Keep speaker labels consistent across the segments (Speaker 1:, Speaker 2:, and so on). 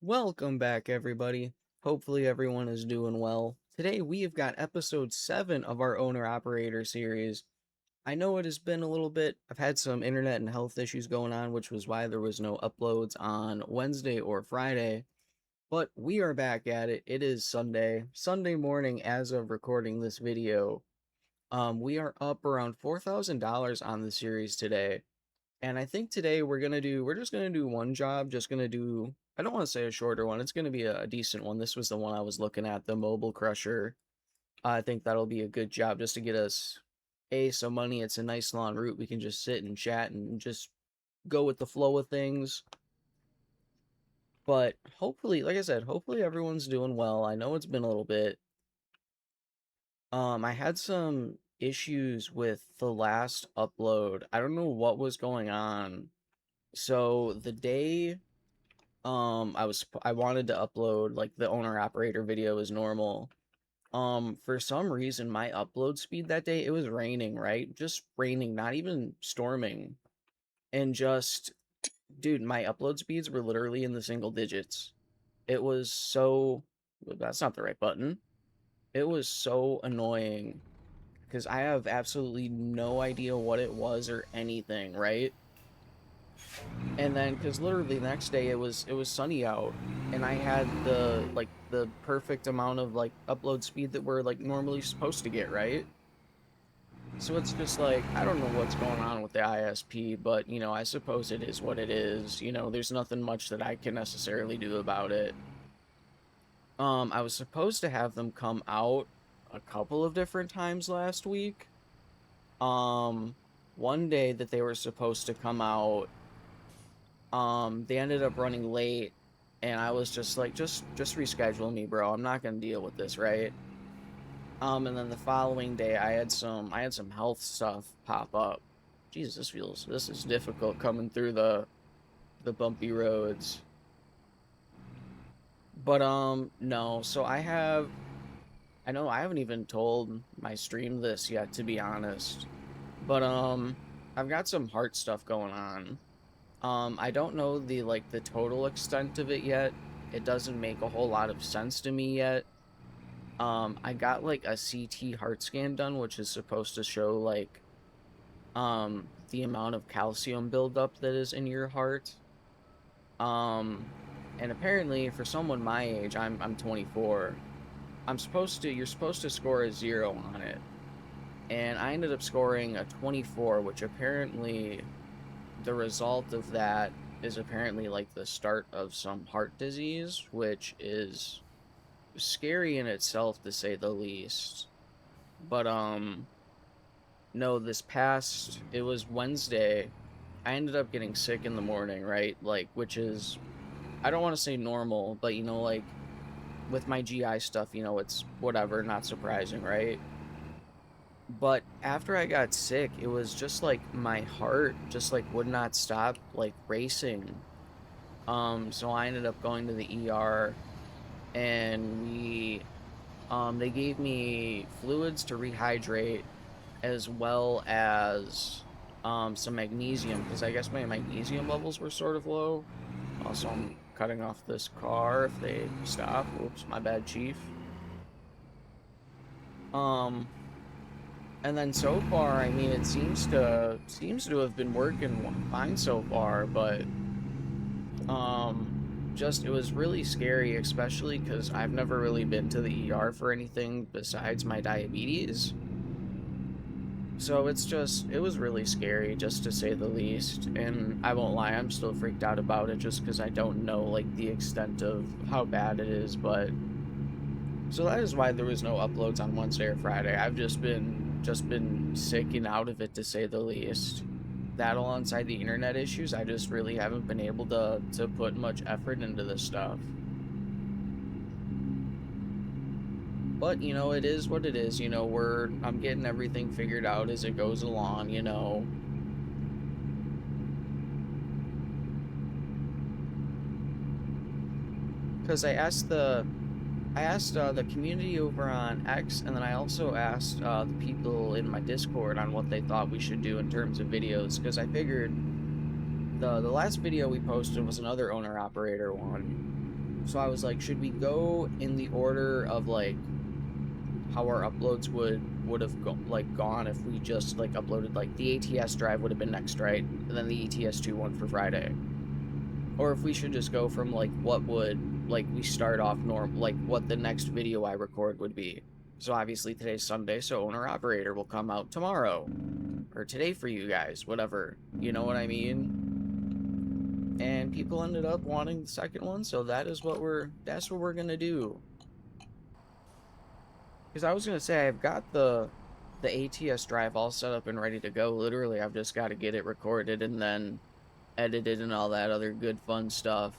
Speaker 1: Welcome back, everybody. Hopefully, everyone is doing well. Today, we have got episode 7 of our owner operator series. I know it has been a little bit, I've had some internet and health issues going on, which was why there was no uploads on Wednesday or Friday. But we are back at it. It is Sunday morning as of recording this video. We are up around $4,000 on the series today. And I think today we're just gonna do one job, just gonna do, I don't want to say a shorter one, it's gonna be a decent one. This was the one I was looking at, the mobile crusher. I think that'll be a good job just to get us some money. It's a nice long route. We can just sit and chat and just go with the flow of things. But hopefully, like I said, hopefully everyone's doing well. I know it's been a little bit. I had some issues with the last upload. I don't know what was going on. So the day I wanted to upload like the owner operator video as normal. For some reason my upload speed that day, it was raining, right? Just raining, not even storming. And just dude, my upload speeds were literally in the single digits. It was so That's not the right button. It was so annoying because I have absolutely no idea what it was or anything, right? And then, because literally the next day it was sunny out, and I had the perfect amount of like upload speed that we're like normally supposed to get, right? So it's just like I don't know what's going on with the ISP, but I suppose it is what it is. There's nothing much that I can necessarily do about it. I was supposed to have them come out a couple of different times last week. One day that they were supposed to come out, they ended up running late, and I was just like, just reschedule me, bro. I'm not gonna deal with this, right? And then the following day I had some health stuff pop up. Jesus, this is difficult coming through the bumpy roads. But no, so I know I haven't even told my stream this yet, to be honest. But I've got some heart stuff going on. I don't know the total extent of it yet. It doesn't make a whole lot of sense to me yet. I got like a CT heart scan done, which is supposed to show like the amount of calcium buildup that is in your heart. And apparently for someone my age, I'm 24. You're supposed to score a 0 on it. And I ended up scoring a 24, which apparently the result of that is apparently like the start of some heart disease, which is scary in itself to say the least. But no, it was Wednesday, I ended up getting sick in the morning, right? Like, which is, I don't want to say normal, but like with my GI stuff, it's whatever, not surprising, right? But after I got sick, it was just like my heart just like would not stop like racing. So I ended up going to the ER, and they gave me fluids to rehydrate, as well as some magnesium, because I guess my magnesium levels were sort of low. Also, I'm cutting off this car if they stop. Oops, my bad, chief. And then so far, I mean, it seems to have been working fine so far, but just it was really scary, especially because I've never really been to the ER for anything besides my diabetes. So it was really scary, just to say the least. And I won't lie, I'm still freaked out about it just because I don't know like the extent of how bad it is. But so that is why there was no uploads on Wednesday or Friday. I've just been sick and out of it, to say the least. That alongside the internet issues, I just really haven't been able to put much effort into this stuff. But it is what it is. I'm getting everything figured out as it goes along. Because I asked the community over on X, and then I also asked the people in my Discord on what they thought we should do in terms of videos, because I figured the last video we posted was another owner operator one. So I was like, should we go in the order of like how our uploads would have gone if we just like uploaded, like the ATS drive would have been next, right? And then the ETS2 one for Friday. Or if we should just go from like what would like we start off like what the next video I record would be. So obviously today's Sunday, so owner operator will come out tomorrow or today for you guys, whatever. You know what I mean? And people ended up wanting the second one, so that's what we're gonna do. Because I was gonna say I've got the ATS drive all set up and ready to go. Literally, I've just got to get it recorded and then edited and all that other good fun stuff.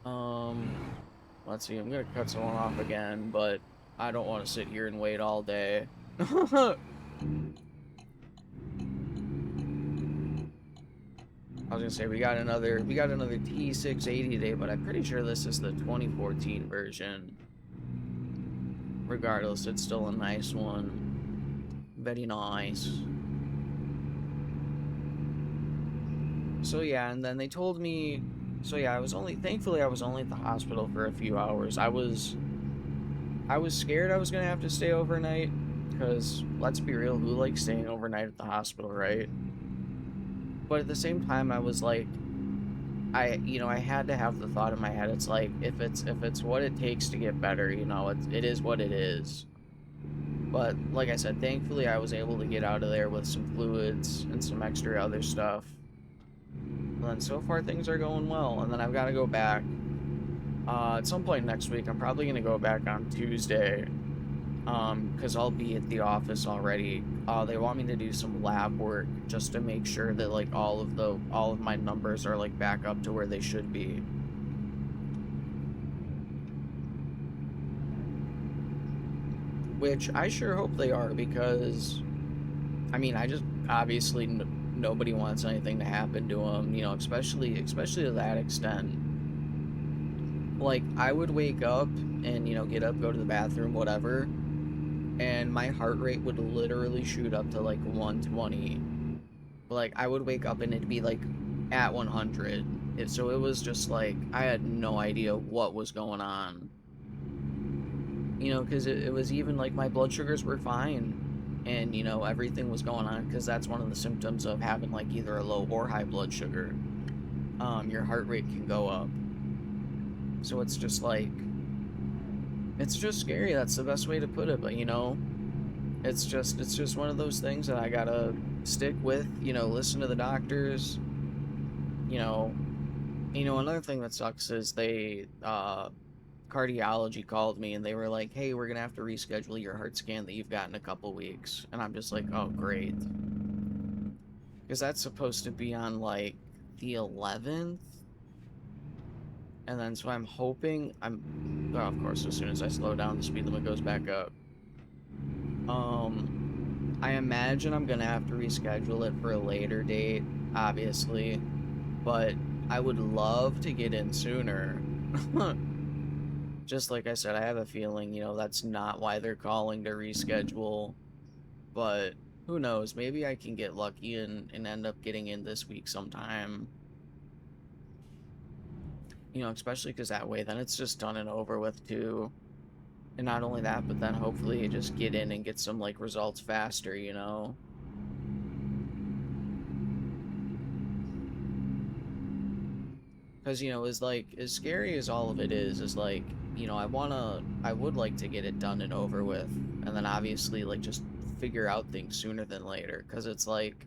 Speaker 1: Let's see, I'm gonna cut someone off again, but I don't want to sit here and wait all day. I was gonna say we got another T680 today, but I'm pretty sure this is the 2014 version. Regardless, it's still a nice one. Very nice. So yeah, and then they told me, so yeah, thankfully I was only at the hospital for a few hours. I was scared I was gonna have to stay overnight, because let's be real, who likes staying overnight at the hospital, right? But at the same time, I was like, I had to have the thought in my head, it's like, if it's what it takes to get better, it is what it is. But like I said, thankfully I was able to get out of there with some fluids and some extra other stuff. And so far things are going well, and then I've got to go back at some point next week. I'm probably gonna go back on Tuesday, because I'll be at the office already. They want me to do some lab work just to make sure that like all of my numbers are like back up to where they should be. Which I sure hope they are, because I mean, I just obviously nobody wants anything to happen to them, especially to that extent. Like, I would wake up and, get up, go to the bathroom, whatever, and my heart rate would literally shoot up to like 120. Like, I would wake up and it'd be like at 100. So it was just like, I had no idea what was going on. Because it was even like my blood sugars were fine. And, everything was going on, because that's one of the symptoms of having, like, either a low or high blood sugar. Your heart rate can go up. So it's just, like, it's just scary. That's the best way to put it. But, it's just one of those things that I gotta stick with, listen to the doctors. Another thing that sucks is cardiology called me and they were like, hey, we're gonna have to reschedule your heart scan that you've got in a couple weeks. And I'm just like, oh great, because that's supposed to be on like the 11th. And then so I'm hoping of course, as soon as I slow down, the speed limit goes back up. I imagine I'm gonna have to reschedule it for a later date, obviously, but I would love to get in sooner. Just like I said, I have a feeling, that's not why they're calling to reschedule. But who knows? Maybe I can get lucky and end up getting in this week sometime. Especially because that way, then it's just done and over with too. And not only that, but then hopefully just get in and get some like results faster, Because, as scary as all of it is like, I would like to get it done and over with, and then obviously, like, just figure out things sooner than later, because it's like,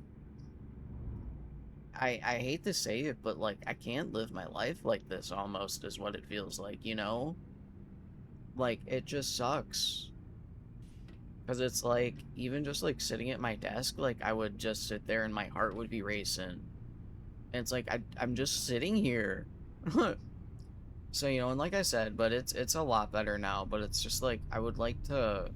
Speaker 1: I hate to say it, but, like, I can't live my life like this, almost, is what it feels like, Like, it just sucks. Because it's like, even just, like, sitting at my desk, like, I would just sit there and my heart would be racing. And it's like, I'm just sitting here. So, and like I said, but it's a lot better now, but it's just like, I would like to,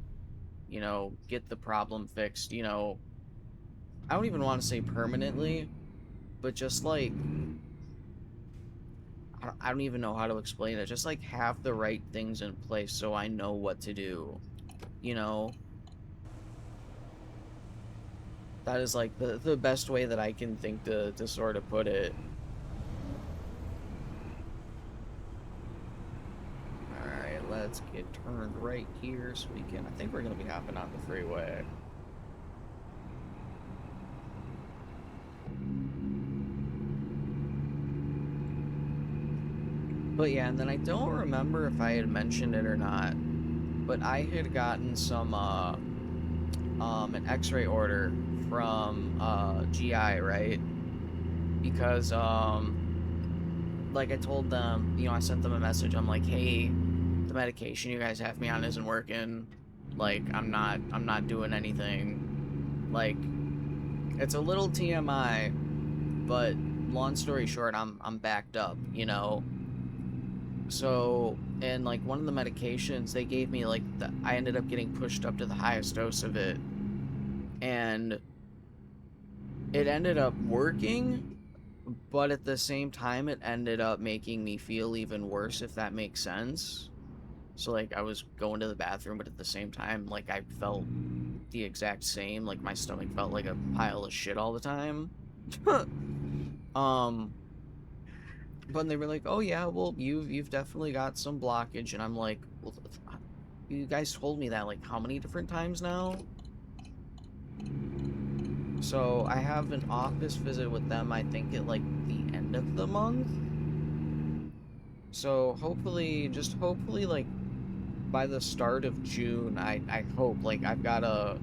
Speaker 1: get the problem fixed, I don't even want to say permanently, but just like, I don't even know how to explain it, just like have the right things in place so I know what to do, That is like the best way that I can think to sort of put it. let's get turned right here so we can, I think we're going to be hopping on the freeway. But yeah, and then I don't remember if I had mentioned it or not, but I had gotten some, an x-ray order from, GI, right? Because, like I told them, you know, I sent them a message, I'm like, hey, the medication you guys have me on isn't working, like, I'm not doing anything, like, it's a little TMI, but long story short, I'm backed up, you know? So, and like one of the medications they gave me, like I ended up getting pushed up to the highest dose of it, and it ended up working, but at the same time it ended up making me feel even worse, if that makes sense. So like I was going to the bathroom, but at the same time, like I felt the exact same, like my stomach felt like a pile of shit all the time. But they were like, oh yeah, well you've definitely got some blockage, and I'm like, well, you guys told me that like how many different times now? So I have an office visit with them, I think at like the end of the month. So hopefully, just hopefully, like by the start of June, I hope like I've got a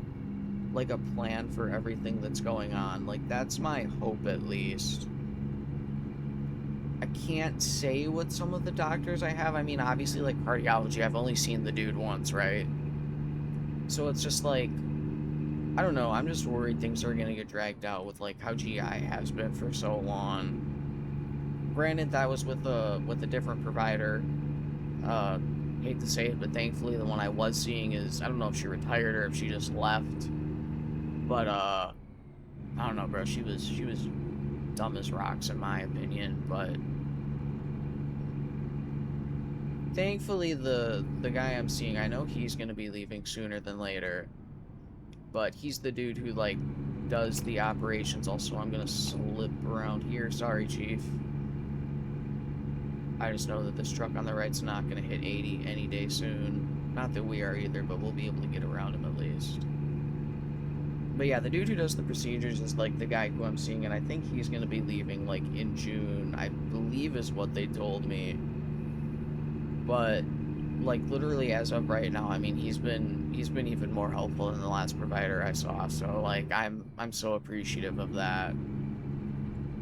Speaker 1: plan for everything that's going on. Like that's my hope, at least. I can't say what some of the doctors I have. I mean, obviously, like cardiology, I've only seen the dude once, right? So it's just like, I don't know. I'm just worried things are gonna get dragged out with like how GI has been for so long. Granted, that was with a different provider. Hate to say it, but thankfully the one I was seeing is, I don't know if she retired or if she just left. But I don't know, bro. She was dumb as rocks in my opinion, but thankfully the guy I'm seeing, I know he's gonna be leaving sooner than later, but he's the dude who like does the operations. Also, I'm gonna slip around here, sorry chief. I just know that this truck on the right's not gonna hit 80 any day soon. Not that we are either, but we'll be able to get around him at least. But yeah, the dude who does the procedures is like the guy who I'm seeing, and I think he's gonna be leaving like in June, I believe is what they told me. But like literally as of right now, I mean, he's been even more helpful than the last provider I saw. So like I'm so appreciative of that.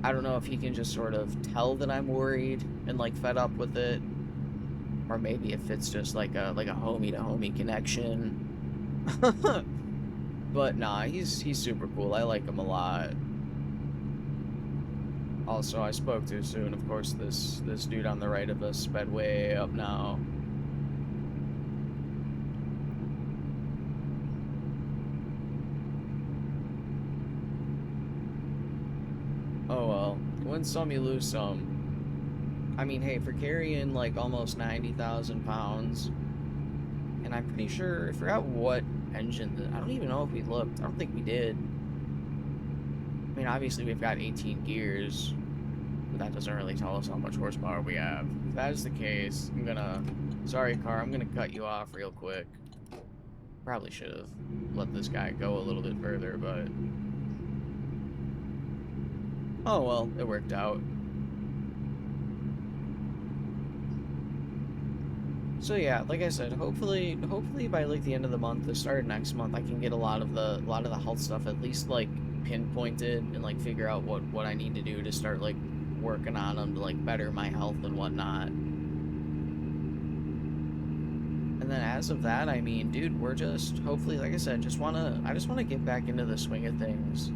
Speaker 1: I don't know if he can just sort of tell that I'm worried and like fed up with it, or maybe if it's just like a homie to homie connection. But nah, he's super cool. I like him a lot. Also, I spoke too soon. Of course, this dude on the right of us sped way up now. Oh well, win some, you lose some. I mean, hey, for carrying like almost 90,000 pounds, and I'm pretty sure, I forgot what engine, I don't even know if we looked. I don't think we did. I mean, obviously we've got 18 gears, but that doesn't really tell us how much horsepower we have. If that is the case, sorry car, I'm gonna cut you off real quick. Probably should have let this guy go a little bit further, but oh well, it worked out. So yeah, like I said, hopefully by like the end of the month, the start of next month, I can get a lot of the health stuff at least like pinpointed and like figure out what I need to do to start like working on them to like better my health and whatnot. And then as of that, I mean, dude, we're just hopefully, like I said, I just wanna get back into the swing of things.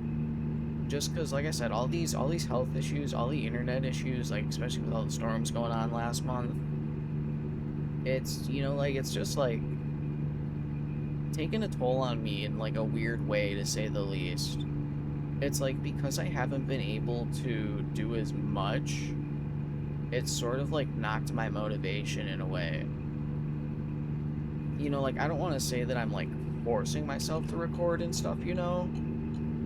Speaker 1: Just because, like I said, all these health issues, all the internet issues, like especially with all the storms going on last month, it's, you know, like it's just like taking a toll on me in like a weird way, to say the least. It's like because I haven't been able to do as much, it's sort of like knocked my motivation in a way. You know, like I don't want to say that I'm like forcing myself to record and stuff, you know,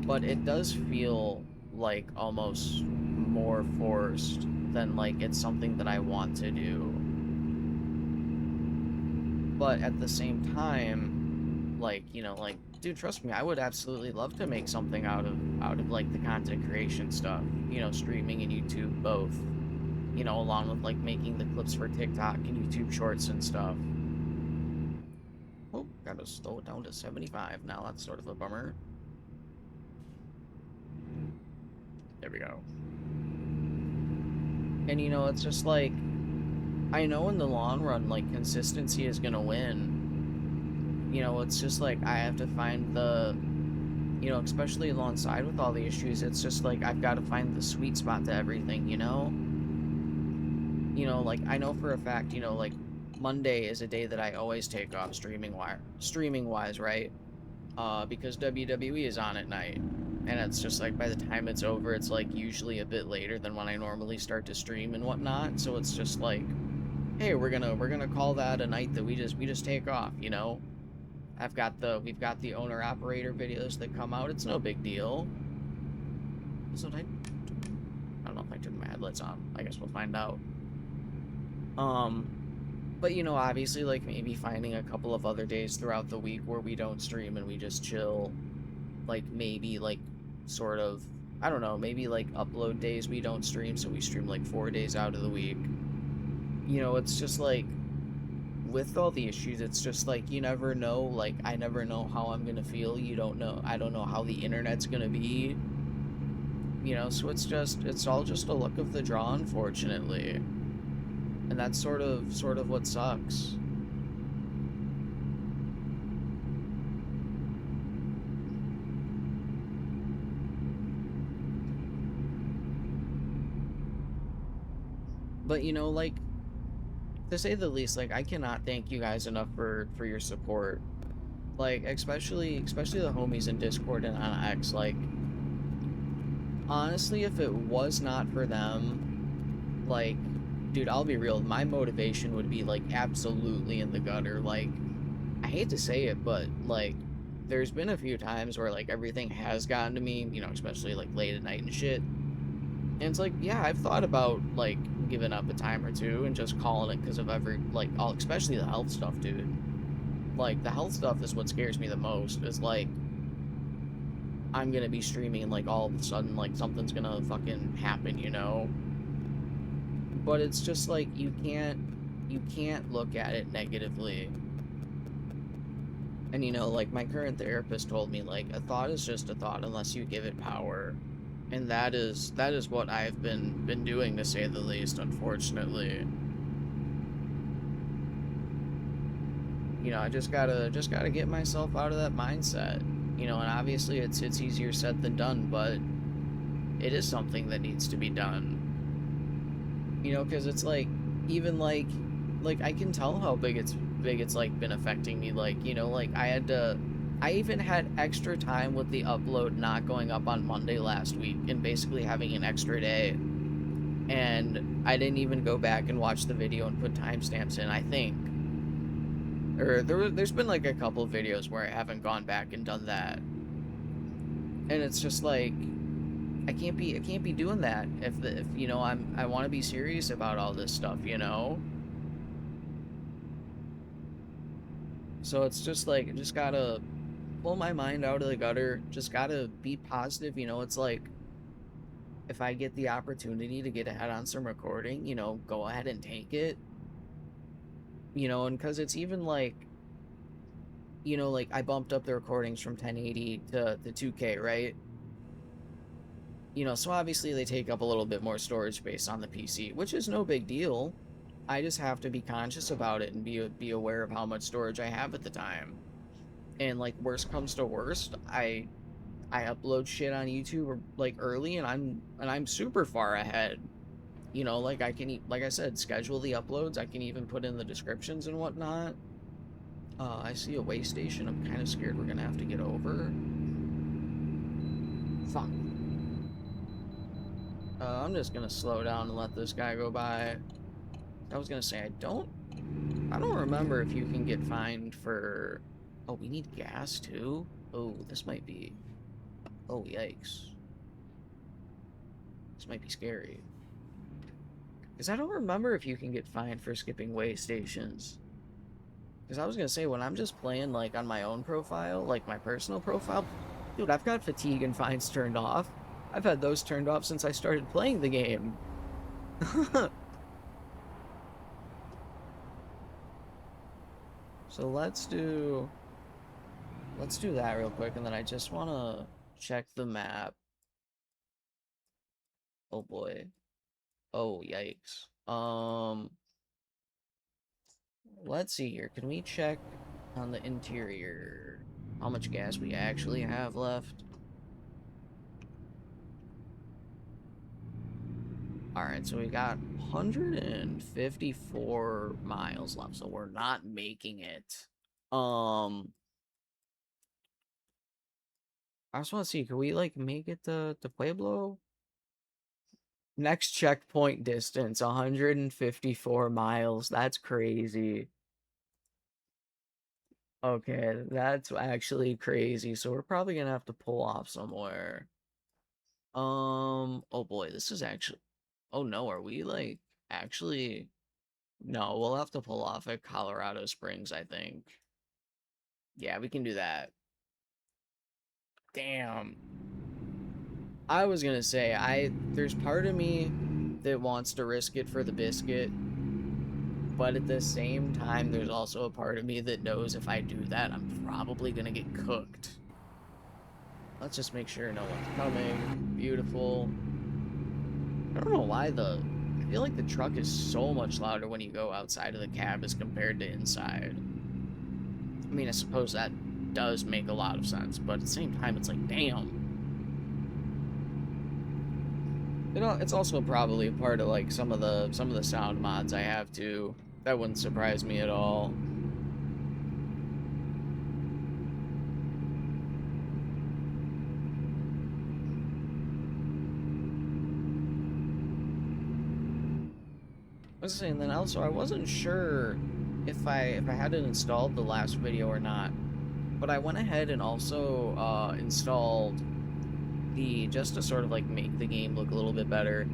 Speaker 1: but it does feel like almost more forced than like it's something that I want to do. But at the same time, like, you know, like, dude, trust me, I would absolutely love to make something out of like the content creation stuff, you know, streaming and YouTube both, you know, along with like making the clips for TikTok and YouTube Shorts and stuff. Oh, gotta slow it down to 75 now. That's sort of a bummer. There we go. And you know, it's just like, I know in the long run, like, consistency is gonna win. You know, it's just like, I have to find the, you know, especially alongside with all the issues, it's just like, I've got to find the sweet spot to everything, you know? You know, like, I know for a fact, you know, like, Monday is a day that I always take off streaming-wise, right? Because WWE is on at night. And it's just like, by the time it's over, it's like usually a bit later than when I normally start to stream and whatnot. So it's just like, hey, we're gonna call that a night that we just take off, you know? We've got the owner operator videos that come out. It's no big deal. So I don't know if I turned my headlights on. I guess we'll find out. But you know, obviously, like, maybe finding a couple of other days throughout the week where we don't stream and we just chill. Like, maybe, like, sort of, I don't know, maybe, like, upload days we don't stream, so we stream, like, 4 days out of the week. You know, it's just, like, with all the issues, it's just, like, you never know. Like, I never know how I'm gonna feel. You don't know. I don't know how the internet's gonna be. You know, so it's all just a luck of the draw, unfortunately. And that's sort of what sucks. But you know, like, to say the least, like, I cannot thank you guys enough for your support. Like, especially the homies in Discord and on X. Like, honestly, if it was not for them, like, dude, I'll be real, my motivation would be, like, absolutely in the gutter. Like, I hate to say it, but, like, there's been a few times where, like, everything has gotten to me, you know, especially, like, late at night and shit. And it's like, yeah, I've thought about, like, giving up a time or two and just calling it because of like, especially the health stuff, dude. Like, the health stuff is what scares me the most, is, like, I'm gonna be streaming and, like, all of a sudden, like, something's gonna fucking happen, you know? But it's just, like, you can't look at it negatively. And, you know, like, my current therapist told me, like, a thought is just a thought unless you give it power. And that is what I've been doing, to say the least, unfortunately. You know, I just gotta get myself out of that mindset. You know, and obviously it's easier said than done, but it is something that needs to be done. You know, because it's like, even like I can tell how big it's like been affecting me. Like, you know, like, I even had extra time with the upload not going up on Monday last week and basically having an extra day. And I didn't even go back and watch the video and put timestamps in, I think. Or there's been like a couple of videos where I haven't gone back and done that. And it's just like, I can't be doing that if you know, I want to be serious about all this stuff, you know? So it's just like, I just gotta pull my mind out of the gutter, just gotta be positive, you know? It's like, if I get the opportunity to get ahead on some recording, you know, go ahead and take it. You know, and because it's even like, you know, like, I bumped up the recordings from 1080 to the 2K, right? You know, so obviously they take up a little bit more storage space on the PC, which is no big deal. I just have to be conscious about it and be aware of how much storage I have at the time. And, like, worst comes to worst, I upload shit on YouTube, like, early, and I'm super far ahead. You know, like, I can, like I said, schedule the uploads. I can even put in the descriptions and whatnot. I see a way station. I'm kind of scared we're gonna have to get over. Fuck. I'm just gonna slow down and let this guy go by. I was gonna say, I don't remember if you can get fined for... Oh, we need gas too? Oh, this might be... Oh, yikes. This might be scary. Because I don't remember if you can get fined for skipping way stations. Because I was gonna say, when I'm just playing, like, on my own profile, like, my personal profile, dude, I've got fatigue and fines turned off. I've had those turned off since I started playing the game. So let's do that real quick, and then I just want to check the map. Oh boy. Oh, yikes. Let's see here. Can we check on the interior how much gas we actually have left? Alright, so we got 154 miles left, so we're not making it. I just want to see, can we, like, make it to Pueblo? Next checkpoint distance, 154 miles. That's crazy. Okay, that's actually crazy. So we're probably gonna have to pull off somewhere. Oh boy, this is actually, oh no, are we like actually, no, we'll have to pull off at Colorado Springs, I think. Yeah, we can do that. Damn. I was gonna say, there's part of me that wants to risk it for the biscuit, but at the same time, there's also a part of me that knows if I do that, I'm probably gonna get cooked. Let's just make sure no one's coming. Beautiful. I don't know why I feel like the truck is so much louder when you go outside of the cab as compared to inside. I mean, I suppose that does make a lot of sense, but at the same time, it's like, damn. You know, it's also probably a part of like some of the sound mods I have too. That wouldn't surprise me at all. I was saying, then also I wasn't sure if I had it installed the last video or not, but I went ahead and also installed the, just to sort of like make the game look a little bit better.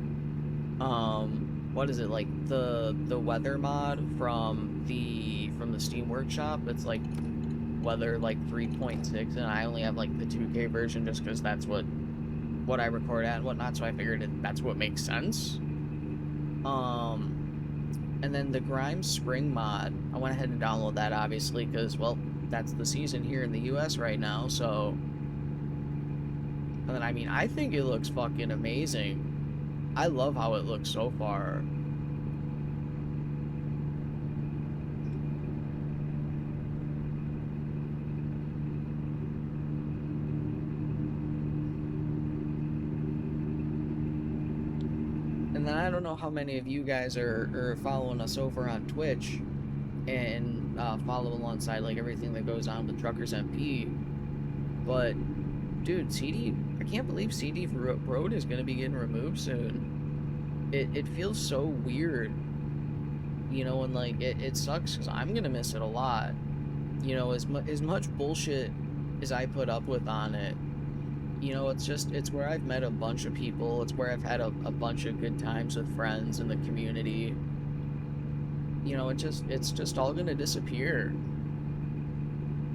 Speaker 1: What is it, like the weather mod from the Steam Workshop? It's like weather like 3.6, and I only have like the 2K version just because that's what I record at and whatnot. So I figured that's what makes sense. And then the Grimes Spring mod, I went ahead and downloaded that obviously because, well, that's the season here in the US right now. So, and then I mean, I think it looks fucking amazing. I love how it looks so far. And then I don't know how many of you guys are following us over on Twitch and follow alongside like everything that goes on with Truckers MP. But dude, CD, I can't believe CD Road is gonna be getting removed soon. It feels so weird, you know, and like it sucks because I'm gonna miss it a lot. You know, as much bullshit as I put up with on it, you know, it's where I've met a bunch of people. It's where I've had a bunch of good times with friends in the community. You know, it's just all gonna disappear.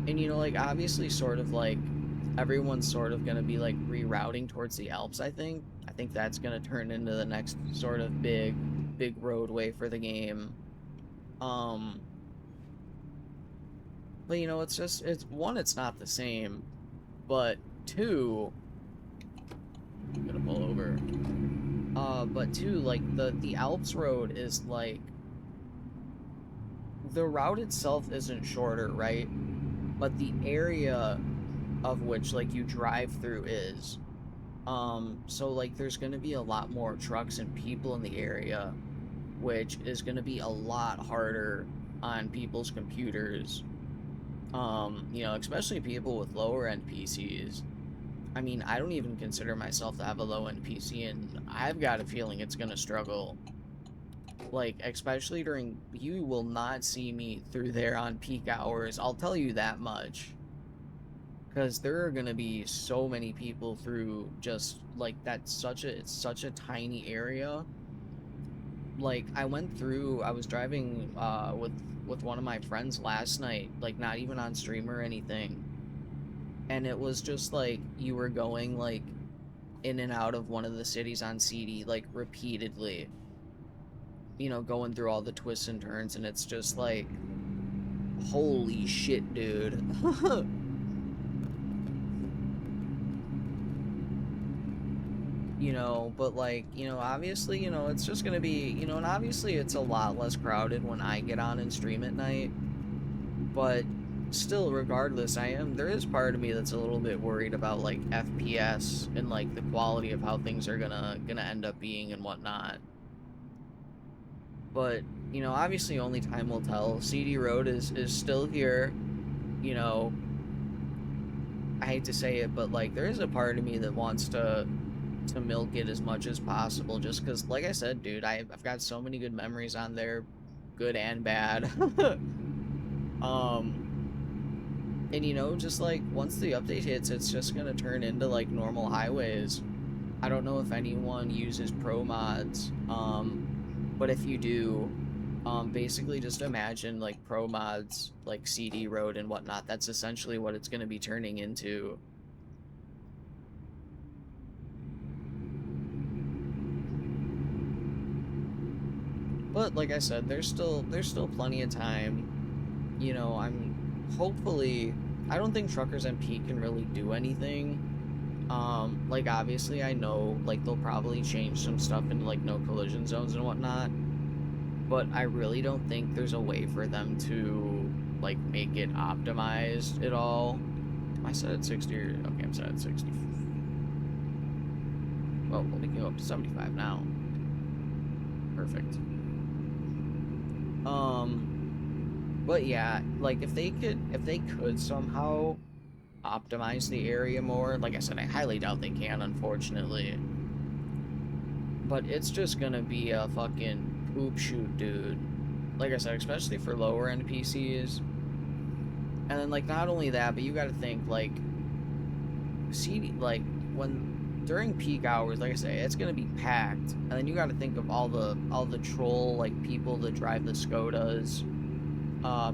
Speaker 1: And you know, like obviously sort of like everyone's sort of gonna be like rerouting towards the Alps, I think. I think that's gonna turn into the next sort of big roadway for the game. But you know, it's just, it's one, it's not the same, but two, I'm gonna pull over. But two, like the Alps road is like, the route itself isn't shorter, right? But the area of which like you drive through is. So like there's gonna be a lot more trucks and people in the area, which is gonna be a lot harder on people's computers. You know, especially people with lower end PCs. I mean, I don't even consider myself to have a low end PC, and I've got a feeling it's gonna struggle. Like, especially during, you will not see me through there on peak hours, I'll tell you that much. Because there are gonna be so many people through just, like, it's such a tiny area. like I was driving with one of my friends last night, like not even on stream or anything, and it was just like you were going like in and out of one of the cities on CD like repeatedly, you know, going through all the twists and turns, and it's just like, holy shit, dude. You know, but like, you know, obviously, you know, it's just gonna be, you know, and obviously it's a lot less crowded when I get on and stream at night, but still, regardless, there is part of me that's a little bit worried about like FPS and like the quality of how things are gonna end up being and whatnot. But, you know, obviously only time will tell. CD Road is still here, you know. I hate to say it, but like there is a part of me that wants to milk it as much as possible, just because, like I said, dude, I've got so many good memories on there, good and bad. And you know, just like once the update hits, it's just gonna turn into like normal highways. I don't know if anyone uses pro mods, but if you do, basically just imagine like pro mods like CD Road and whatnot. That's essentially what it's gonna be turning into. But like I said, there's still plenty of time. You know, hopefully, I don't think Truckers MP can really do anything. Like obviously I know like they'll probably change some stuff into like no collision zones and whatnot, but I really don't think there's a way for them to like make it optimized at all. Am I set at 60 or okay, I'm set at 60. Oh, well, we can go up to 75 now. Perfect. But yeah, like if they could somehow optimize the area more, like I said, I highly doubt they can, unfortunately. But it's just gonna be a fucking poop shoot, dude. Like I said, especially for lower end PCs. And then like not only that, but you gotta think like CD, like when during peak hours, like I say, it's gonna be packed. And then you gotta think of all the troll like people that drive the Skodas.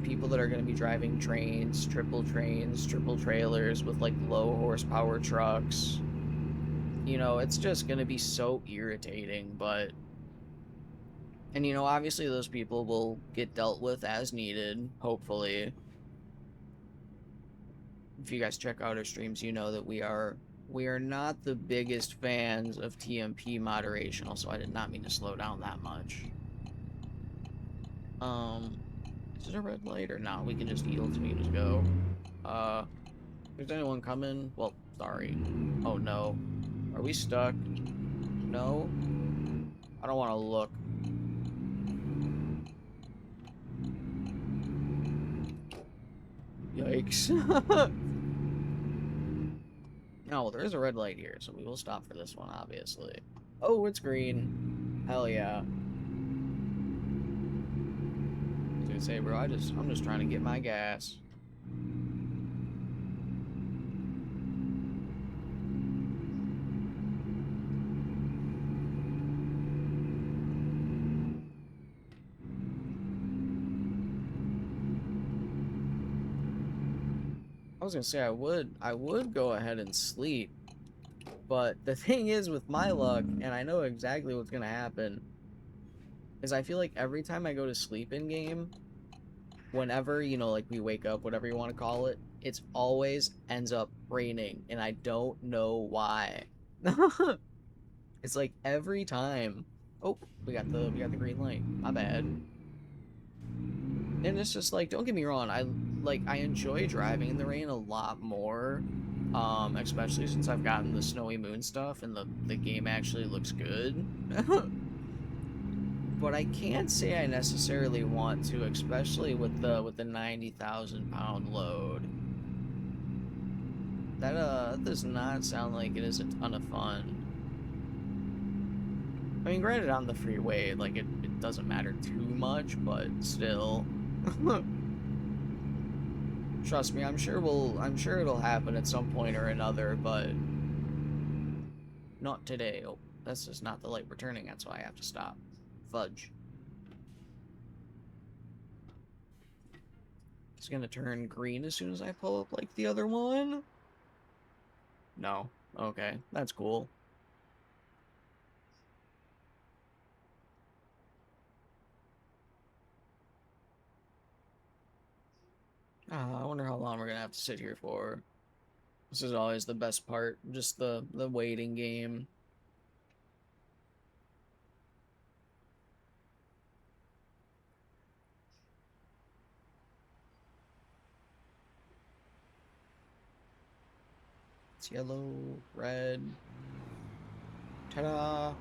Speaker 1: People that are going to be driving trains, triple trailers with like low horsepower trucks. You know, it's just going to be so irritating, but, and you know, obviously those people will get dealt with as needed, hopefully. If you guys check out our streams, you know that we are not the biggest fans of TMP moderation. Also, I did not mean to slow down that much. Is it a red light or not? We can just yield to me and just go. Is anyone coming? Well, sorry. Oh no. Are we stuck? No? I don't want to look. Yikes. No, there is a red light here, so we will stop for this one, obviously. Oh, it's green. Hell yeah. Say, bro, I'm just trying to get my gas. I was gonna say I would go ahead and sleep, but the thing is with my luck, and I know exactly what's gonna happen, is I feel like every time I go to sleep in game, whenever, you know, like we wake up, whatever you want to call it, it's always ends up raining, and I don't know why. It's like every time. Oh, we got the green light. My bad. And it's just like, don't get me wrong, I enjoy driving in the rain a lot more. Especially since I've gotten the Snowy Moon stuff and the game actually looks good. But I can't say I necessarily want to, especially with the 90,000 pound load. That does not sound like it is a ton of fun. I mean, granted, on the freeway, like it doesn't matter too much, but still. Trust me, I'm sure it'll happen at some point or another, but not today. Oh, that's just not the light we're turning. That's why I have to stop. Fudge. It's gonna turn green as soon as I pull up like the other one. No. Okay, that's cool. I wonder how long we're gonna have to sit here for. This is always the best part, just the waiting game. It's yellow, red. Ta-da!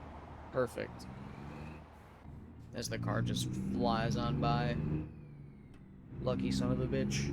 Speaker 1: Perfect. As the car just flies on by. Lucky son of a bitch.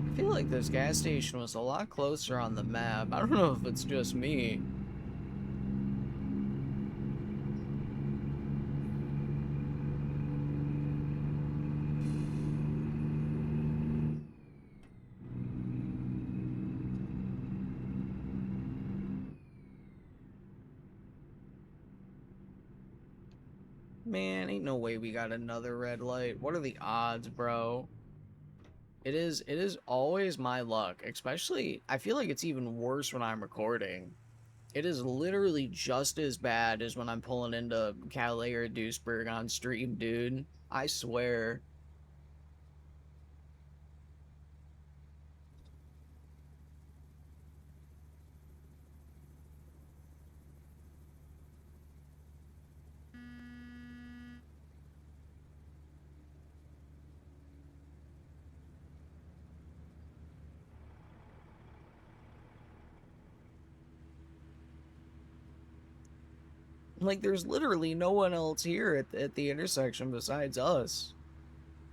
Speaker 1: I feel like this gas station was a lot closer on the map. I don't know if it's just me. Man, ain't no way we got another red light. What are the odds, bro? It is always my luck, especially I feel like it's even worse when I'm recording. It is literally just as bad as when I'm pulling into Calais or Duisburg on stream, dude. I swear. Like, there's literally no one else here at the intersection besides us.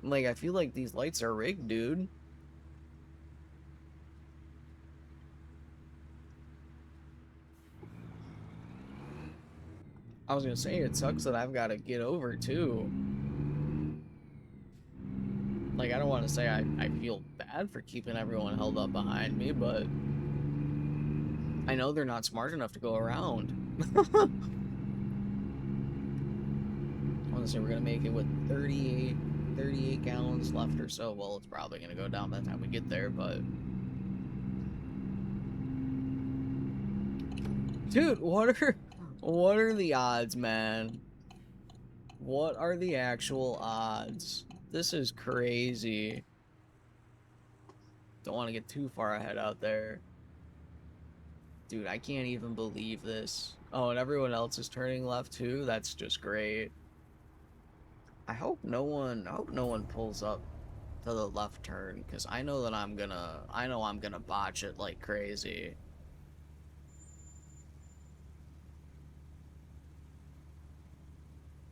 Speaker 1: Like, I feel like these lights are rigged, dude. I was gonna say, it sucks that I've got to get over, too. Like, I don't want to say I feel bad for keeping everyone held up behind me, but I know they're not smart enough to go around. I want to say we're going to make it with 38 gallons left or so. Well, it's probably going to go down by the time we get there, but... Dude, what are the odds, man? What are the actual odds? This is crazy. Don't want to get too far ahead out there. Dude, I can't even believe this. Oh, and everyone else is turning left too? That's just great. I hope no one pulls up to the left turn, because I know that I'm gonna botch it like crazy.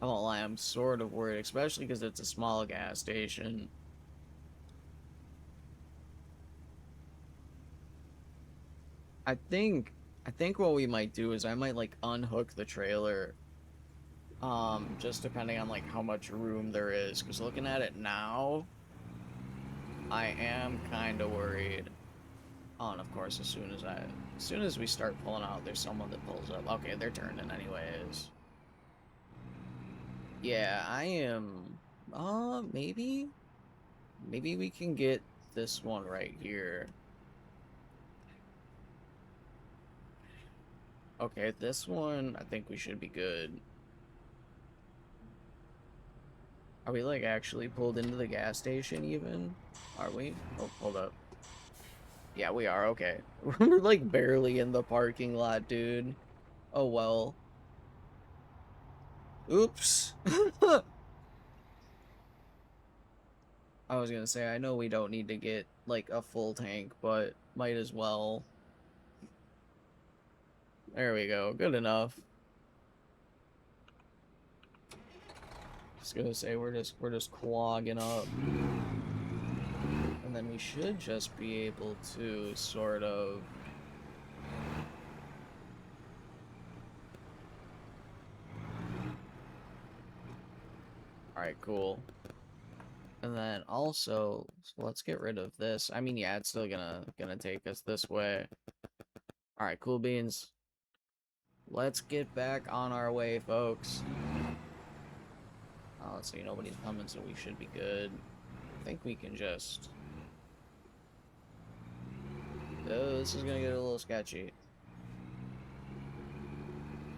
Speaker 1: I won't lie, I'm sort of worried, especially because it's a small gas station. I think what we might do is I might like unhook the trailer. Just depending on like how much room there is, because looking at it now, I am kind of worried. Oh, and of course, as soon as we start pulling out, there's someone that pulls up. Okay, they're turning anyways. Yeah, I am. Maybe we can get this one right here. Okay, this one, I think we should be good. Are we, like, actually pulled into the gas station, even? Are we? Oh, hold up. Yeah, we are, okay. We're, like, barely in the parking lot, dude. Oh, well. Oops. I was gonna say, I know we don't need to get, like, a full tank, but might as well. There we go. Good enough. Just gonna say, we're just clogging up. And then we should just be able to sort of Alright, cool. And then also, so let's get rid of this. I mean, yeah, it's still gonna take us this way. Alright, cool beans. Let's get back on our way, folks. Let's see, nobody's coming, so we should be good. I think we can just... Oh, this is gonna get a little sketchy.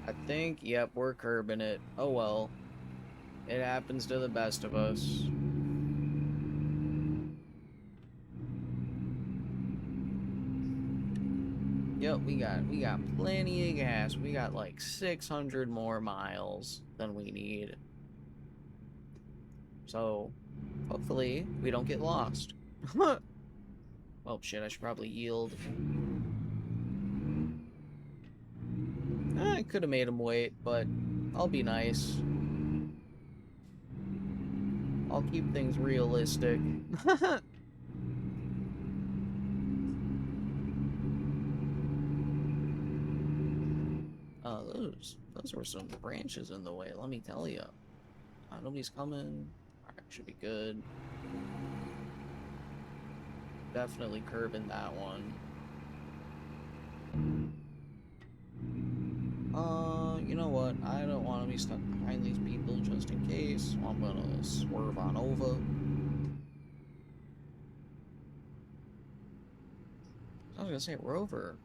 Speaker 1: I think, yep, we're curbing it. Oh well. It happens to the best of us. Yep, we got plenty of gas. We got like 600 more miles than we need. So, hopefully, we don't get lost. Oh shit, I should probably yield. I could have made him wait, but I'll be nice. I'll keep things realistic. Those were some branches in the way, let me tell you. Nobody's coming. Alright, should be good. Definitely curbing that one. You know what? I don't want to be stuck behind these people just in case, so I'm gonna swerve on over. I was gonna say, we're over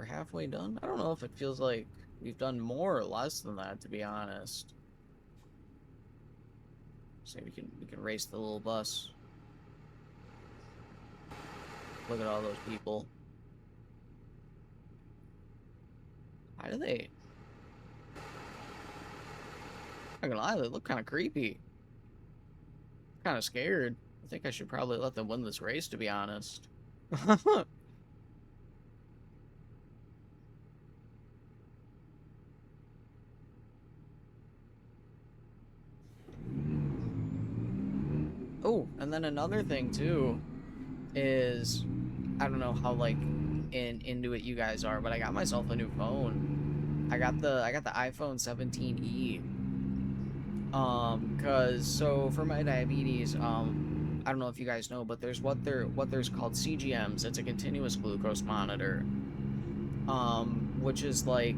Speaker 1: halfway done. I don't know if it feels like we've done more or less than that, to be honest. Say we can race the little bus. Look at all those people. How do they? I'm not gonna lie, they look kind of creepy. Kind of scared. I think I should probably let them win this race, to be honest. Oh, and then another thing too is, I don't know how like into it you guys are, but I got myself a new phone. I got the iPhone 17e. Cause so for my diabetes, I don't know if you guys know, but there's what there's called CGMs. It's a continuous glucose monitor. Which is like,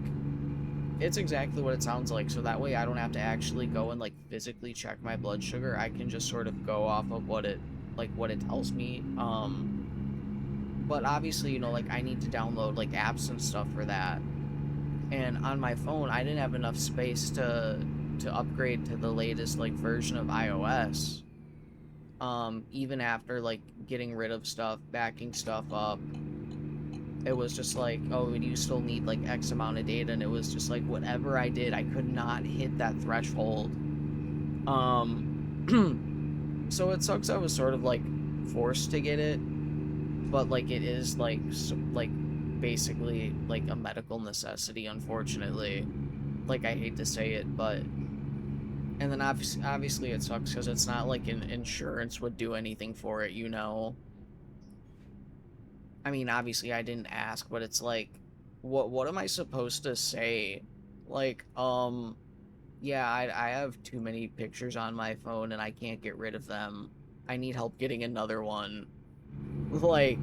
Speaker 1: it's exactly what it sounds like. So that way I don't have to actually go and like physically check my blood sugar. I can just sort of go off of what it tells me. But obviously, you know, like I need to download like apps and stuff for that. And on my phone, I didn't have enough space to upgrade to the latest like version of iOS. Even after like getting rid of stuff, backing stuff up, it was just like, oh, you still need like X amount of data, and it was just like whatever I did, I could not hit that threshold. So it sucks I was sort of like forced to get it, but like it is like basically like a medical necessity, unfortunately. Like I hate to say it, but and then obviously it sucks because it's not like an insurance would do anything for it, you know. I mean, obviously I didn't ask, but it's like, what am I supposed to say? Like, yeah, I have too many pictures on my phone and I can't get rid of them. I need help getting another one. Like,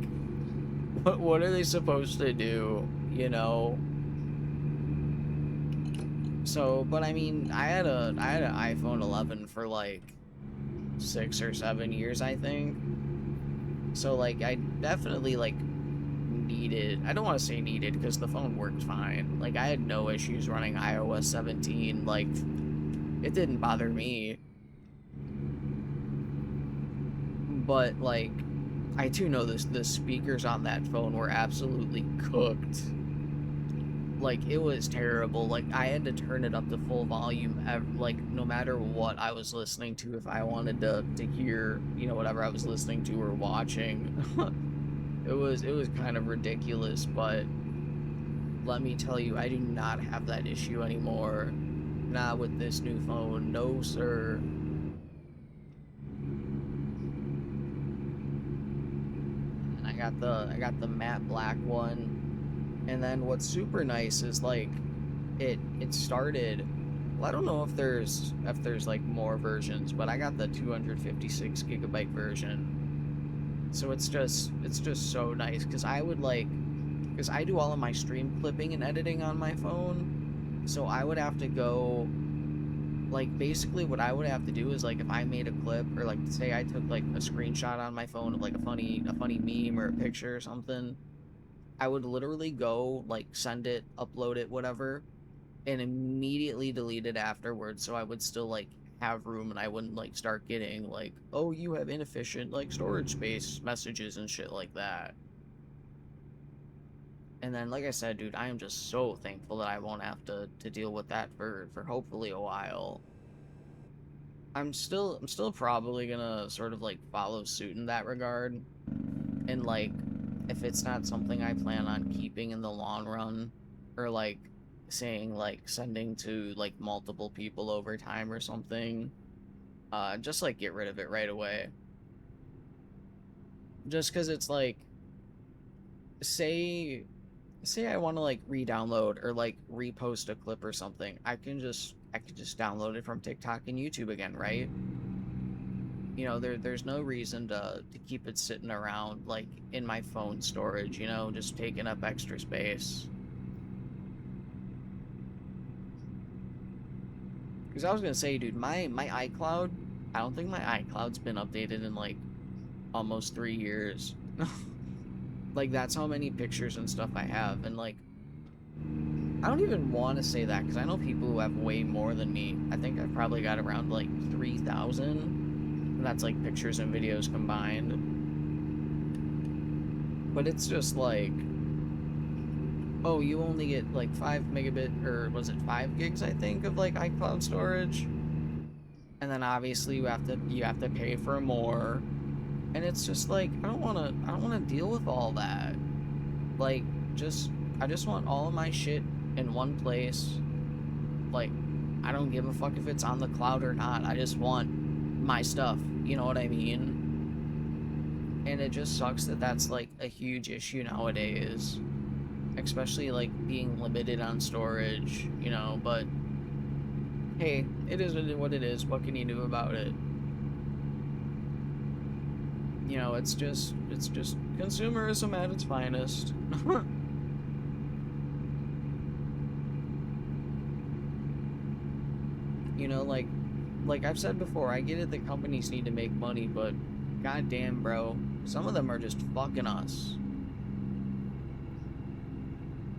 Speaker 1: what are they supposed to do, you know? So, but I mean, I had an iPhone 11 for like 6 or 7 years, I think. So like, I definitely like needed, I don't want to say needed because the phone worked fine. Like I had no issues running iOS 17. Like it didn't bother me. But like, I do know the speakers on that phone were absolutely cooked. Like it was terrible. Like I had to turn it up to full volume like no matter what I was listening to, if I wanted to hear, you know, whatever I was listening to or watching. It was kind of ridiculous, but let me tell you, I do not have that issue anymore. Not with this new phone, no sir. And I got the matte black one. And then what's super nice is like it started Well, I don't know if there's like more versions, but I got the 256 gigabyte version. So it's just so nice because because I do all of my stream clipping and editing on my phone. So I would have to go, like, basically what I would have to do is, like, if I made a clip, or like say I took like a screenshot on my phone of like a funny meme or a picture or something, I would literally go, like, send it, upload it, whatever, and immediately delete it afterwards, so I would still, like, have room, and I wouldn't, like, start getting, like, oh, you have inefficient, like, storage space messages and shit like that. And then, like I said, dude, I am just so thankful that I won't have to deal with that for hopefully a while. I'm still probably gonna sort of, like, follow suit in that regard, and, like, if it's not something I plan on keeping in the long run, or, like, saying, like, sending to, like, multiple people over time or something, just, like, get rid of it right away. Just because it's, like, say I want to, like, re-download or, like, repost a clip or something, I could just download it from TikTok and YouTube again, right? You know, there's no reason to keep it sitting around, like, in my phone storage, you know, just taking up extra space. Because I was gonna say, dude, my iCloud, I don't think my iCloud's been updated in, like, almost 3 years. Like, that's how many pictures and stuff I have, and, like, I don't even want to say that, because I know people who have way more than me. I think I've probably got around, like, 3,000, and that's, like, pictures and videos combined. But it's just, like, oh, you only get, like, 5 megabit, or was it 5 gigs, I think, of, like, iCloud storage? And then, obviously, you have to pay for more. And it's just, like, I don't want to deal with all that. Like, I just want all of my shit in one place. Like, I don't give a fuck if it's on the cloud or not. I just want my stuff. You know what I mean? And it just sucks that that's, like, a huge issue nowadays. Especially, like, being limited on storage, you know, but hey, it is what it is. What can you do about it? You know, it's just consumerism at its finest. You know, like I've said before, I get it that companies need to make money, but goddamn, bro, some of them are just fucking us.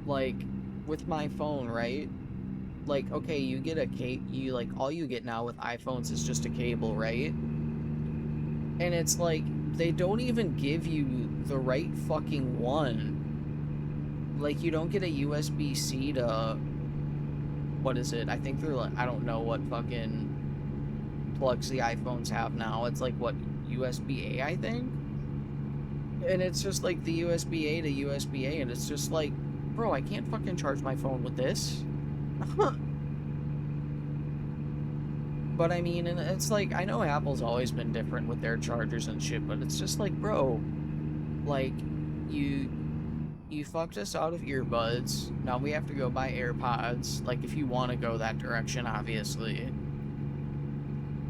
Speaker 1: Like, with my phone, right? Like, okay, you get like, all you get now with iPhones is just a cable, right? And it's like, they don't even give you the right fucking one. Like, you don't get a USB-C to, what is it? I think they're, like, I don't know what fucking plugs the iPhones have now. It's like, what, USB-A, I think? And it's just like the USB-A to USB-A, and it's just like, bro, I can't fucking charge my phone with this. But I mean, and it's like, I know Apple's always been different with their chargers and shit, but it's just like, bro, like, you fucked us out of earbuds. Now we have to go buy AirPods, like, if you want to go that direction, obviously.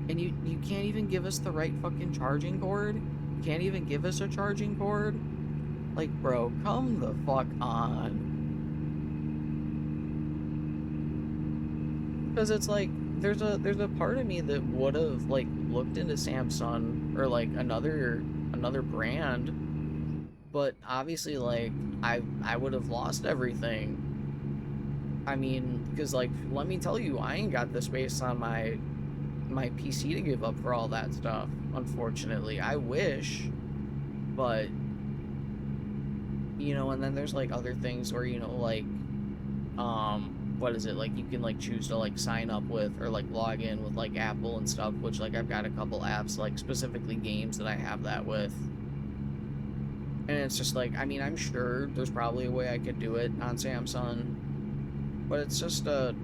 Speaker 1: And you can't even give us the right fucking charging cord? You can't even give us a charging cord? Like, bro, come the fuck on. Because it's like, there's a part of me that would have, like, looked into Samsung or, like, another brand, but obviously, like, I would have lost everything. I mean, because, like, let me tell you, I ain't got the space on my PC to give up for all that stuff, unfortunately. I wish, but, you know, and then there's, like, other things where, you know, like, what is it, like, you can, like, choose to, like, sign up with or, like, log in with, like, Apple and stuff, which, like, I've got a couple apps, like, specifically games that I have that with. And it's just like, I mean, I'm sure there's probably a way I could do it on Samsung, but it's just a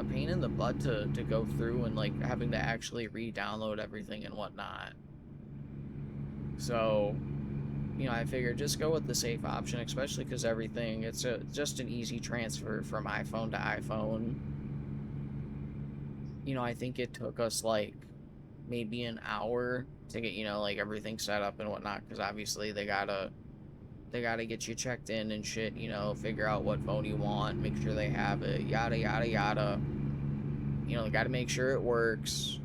Speaker 1: pain in the butt to go through and, like, having to actually re-download everything and whatnot. So, you know, I figured just go with the safe option, especially because everything, it's just an easy transfer from iPhone to iPhone. you know, I think it took us like maybe an hour to get, you know, like everything set up and whatnot, because obviously they gotta get you checked in and shit, you know, figure out what phone you want, make sure they have it, yada yada yada. You know, they gotta make sure it works.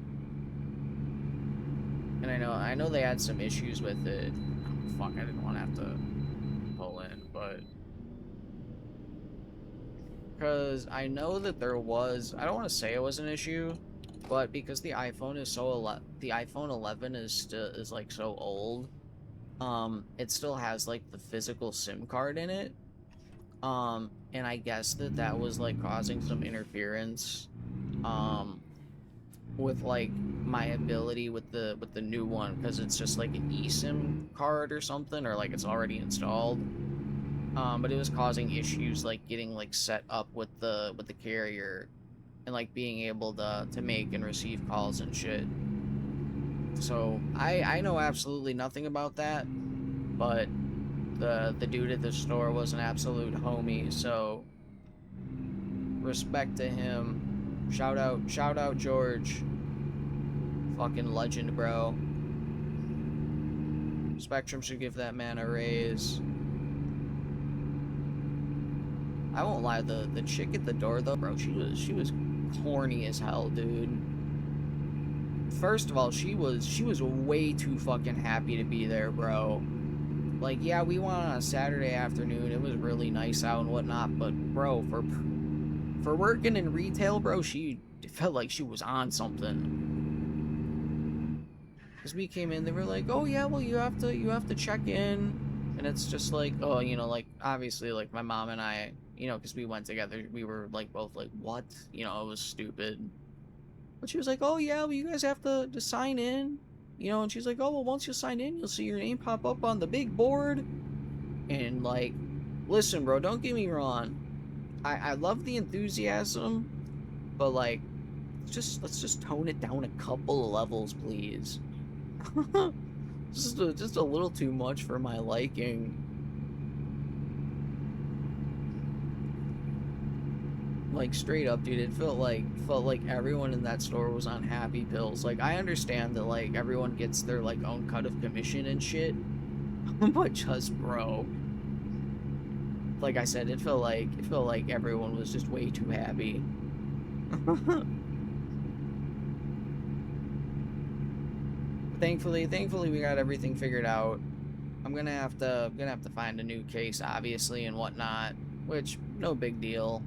Speaker 1: And I know they had some issues with it. Oh, fuck, I didn't want to have to pull in, but because I know that there was, I don't want to say it was an issue, but because the iPhone is the iPhone 11 is like so old, it still has like the physical SIM card in it. And I guess that was like causing some interference, um, with like my ability with the new one, because it's just like an eSIM card or something, or like it's already installed. But it was causing issues like getting like set up with the carrier and like being able to make and receive calls and shit. So I know absolutely nothing about that, but the dude at the store was an absolute homie, so respect to him. Shout out George. Fucking legend, bro. Spectrum should give that man a raise. I won't lie, the chick at the door though, bro, she was corny as hell, dude. First of all, she was way too fucking happy to be there, bro. Like, yeah, we went on a Saturday afternoon. It was really nice out and whatnot, but bro, for working in retail, bro, she felt like she was on something. Because we came in, they were like, oh yeah, well you have to check in, and it's just like, oh, you know, like obviously like my mom and I, you know, because we went together, we were like both like, what, you know, it was stupid. But she was like, oh yeah, well you guys have to sign in, you know, and she's like, oh well, once you sign in, you'll see your name pop up on the big board. And like, listen, bro, don't get me wrong, I love the enthusiasm, but like, let's just tone it down a couple of levels, please. just a little too much for my liking. Like straight up, dude, it felt like everyone in that store was on happy pills. Like I understand that like everyone gets their like own cut of commission and shit, but just bro, like I said, it felt like everyone was just way too happy. Thankfully we got everything figured out. I'm gonna have to find a new case, obviously, and whatnot, which no big deal.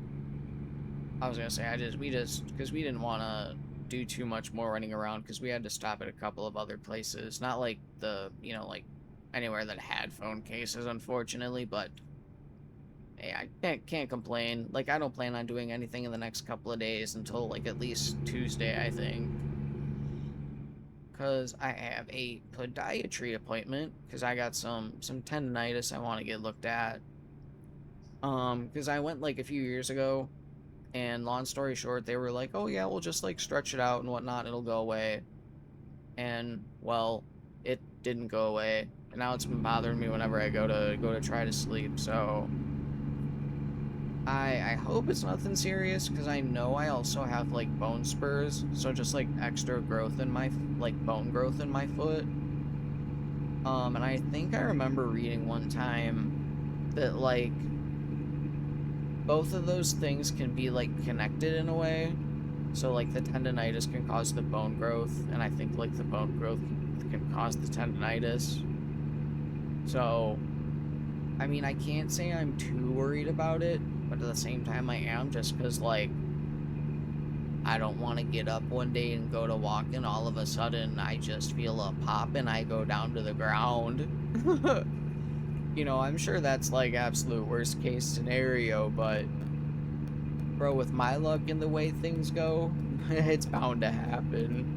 Speaker 1: I was gonna say because we didn't want to do too much more running around, because we had to stop at a couple of other places, not like you know, like anywhere that had phone cases, unfortunately, but hey, I can't complain. Like I don't plan on doing anything in the next couple of days until like at least Tuesday, I think. Because I have a podiatry appointment, because I got some tendonitis I want to get looked at. Because I went like a few years ago, and long story short, they were like, oh yeah, we'll just like stretch it out and whatnot, it'll go away. And well, it didn't go away, and now it's been bothering me whenever I go to try to sleep. So I hope it's nothing serious, because I know I also have like bone spurs, so just like extra growth in my like bone growth in my foot. And I think I remember reading one time that like both of those things can be like connected in a way. So like the tendonitis can cause the bone growth, and I think like the bone growth can cause the tendonitis. So I mean, I can't say I'm too worried about it, but at the same time I am, just because like I don't want to get up one day and go to walk and all of a sudden I just feel a pop and I go down to the ground. You know, I'm sure that's like absolute worst case scenario, but bro, with my luck and the way things go, it's bound to happen.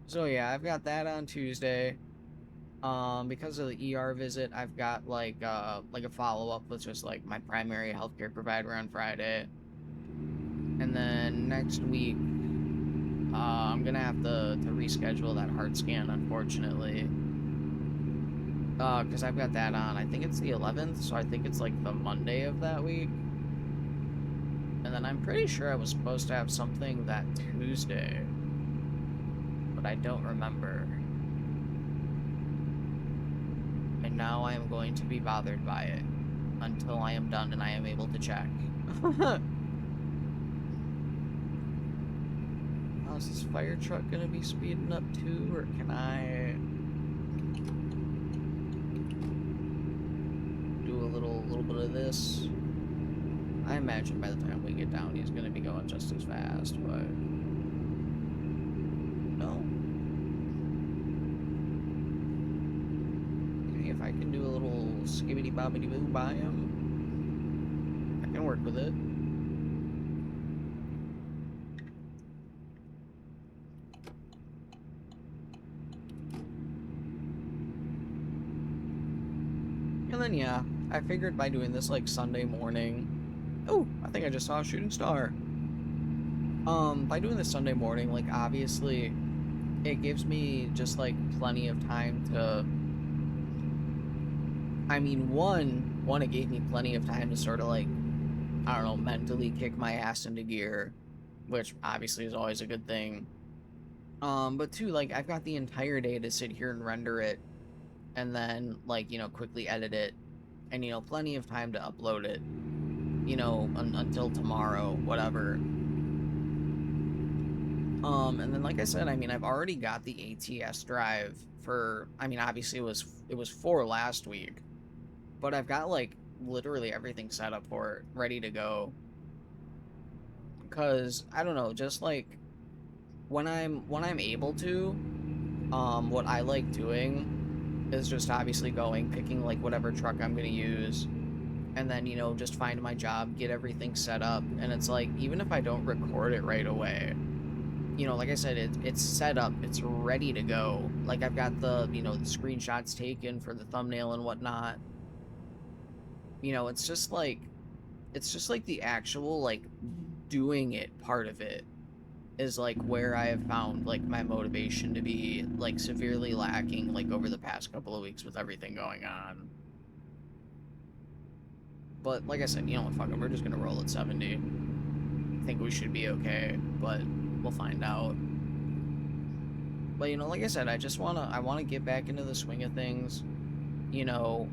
Speaker 1: So yeah, I've got that on Tuesday. Because of the ER visit, I've got like a follow-up with just like my primary healthcare provider on Friday. And then next week, I'm gonna have to reschedule that heart scan, unfortunately. Because I've got that on, I think it's the 11th, so I think it's like the Monday of that week. And then I'm pretty sure I was supposed to have something that Tuesday, but I don't remember. And now I am going to be bothered by it until I am done and I am able to check. Oh, is this fire truck gonna be speeding up too, or can I do a little bit of this? I imagine by the time we get down, he's gonna be going just as fast, but no. Okay, if I can do a little skibbity bobbity boo by him, I can work with it. And then yeah, I figured by doing this like Sunday morning. Oh, I think I just saw a shooting star. By doing this Sunday morning, like obviously it gives me just like plenty of time to, I mean, one, it gave me plenty of time to sort of like, I don't know, mentally kick my ass into gear, which obviously is always a good thing. But two, like I've got the entire day to sit here and render it and then like, you know, quickly edit it and, you know, plenty of time to upload it, you know, until tomorrow, whatever. And then like I said, I mean, I've already got the ATS drive for, I mean, obviously it was for last week, but I've got like literally everything set up for it, ready to go. Cause I don't know, just like when I'm able to, what I like doing is just obviously going, picking like whatever truck I'm gonna use, and then, you know, just find my job, get everything set up, and it's like, even if I don't record it right away, you know, like I said, it's set up, it's ready to go. Like I've got the, you know, the screenshots taken for the thumbnail and whatnot. You know, it's just like the actual like doing it part of it is like where I have found like my motivation to be like severely lacking like over the past couple of weeks with everything going on. But like I said, you know what, fuck it, we're just gonna roll at 70. I think we should be okay, but we'll find out. But you know, like I said, I wanna get back into the swing of things. You know,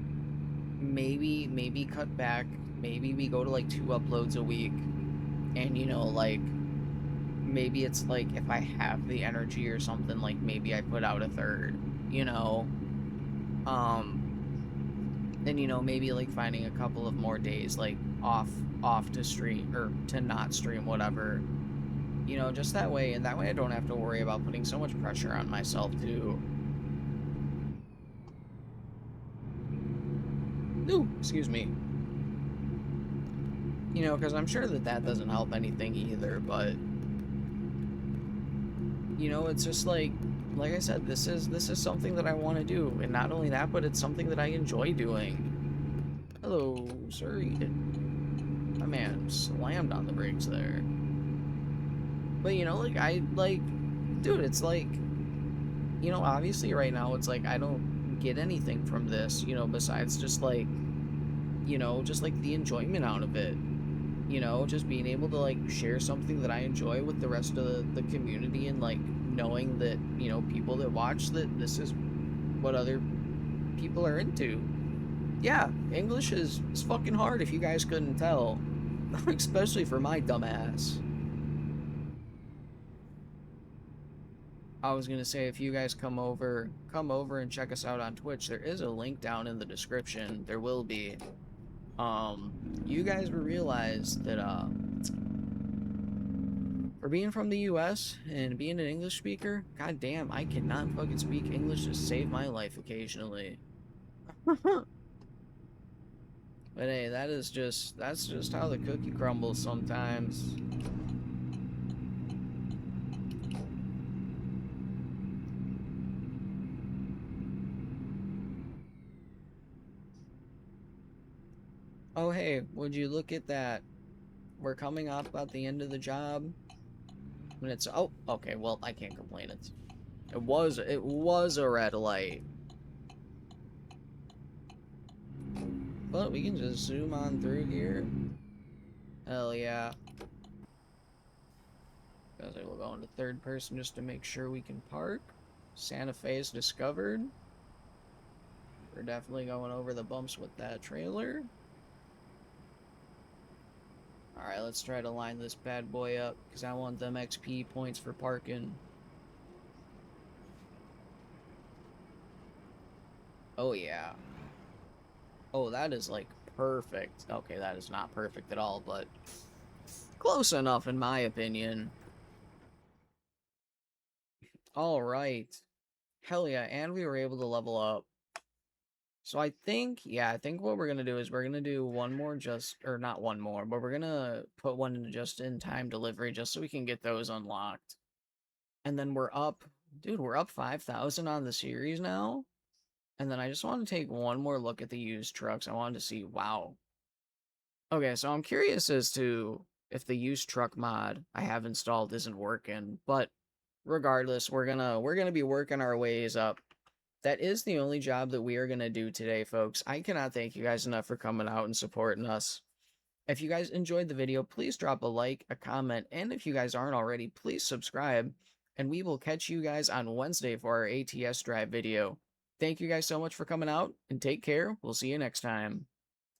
Speaker 1: maybe cut back. Maybe we go to like 2 uploads a week, and you know, like maybe it's like if I have the energy or something, like maybe I put out a third. You know, and you know, maybe like finding a couple of more days like off to stream or to not stream, whatever. You know, just that way, and that way I don't have to worry about putting so much pressure on myself too. Ooh, excuse me. You know, because I'm sure that doesn't help anything either, but you know, it's just like I said, this is something that I want to do, and not only that, but it's something that I enjoy doing. Hello, sir. My man slammed on the brakes there. But you know, like dude, it's like, you know, obviously right now it's like I don't get anything from this, you know, besides just like, you know, just like the enjoyment out of it. You know, just being able to like share something that I enjoy with the rest of the community, and like knowing that, you know, people that watch that this is what other people are into. Yeah, English is fucking hard if you guys couldn't tell. Especially for my dumbass. I was gonna say, if you guys come over and check us out on Twitch, there is a link down in the description. There will be. You guys will realize that for being from the US and being an English speaker, god damn, I cannot fucking speak English to save my life occasionally. But hey, that's just how the cookie crumbles sometimes. Oh hey, would you look at that? We're coming up at the end of the job. When it's, oh, okay, well, I can't complain. It was a red light. But we can just zoom on through here. Hell yeah. Because I will go into third person just to make sure we can park. Santa Fe is discovered. We're definitely going over the bumps with that trailer. Alright, let's try to line this bad boy up, because I want them XP points for parking. Oh, yeah. Oh, that is, like, perfect. Okay, that is not perfect at all, but close enough, in my opinion. Alright. Hell yeah, and we were able to level up. So I think what we're going to do is we're going to do one more or not one more, but we're going to put one in just-in-time delivery just so we can get those unlocked. And then we're up, dude, we're up 5,000 on the series now. And then I just want to take one more look at the used trucks. I wanted to see, wow. Okay, so I'm curious as to if the used truck mod I have installed isn't working, but regardless, we're gonna be working our ways up. That is the only job that we are gonna do today, folks. I cannot thank you guys enough for coming out and supporting us. If you guys enjoyed the video, please drop a like, a comment, and if you guys aren't already, please subscribe. And we will catch you guys on Wednesday for our ATS drive video. Thank you guys so much for coming out, and take care. We'll see you next time.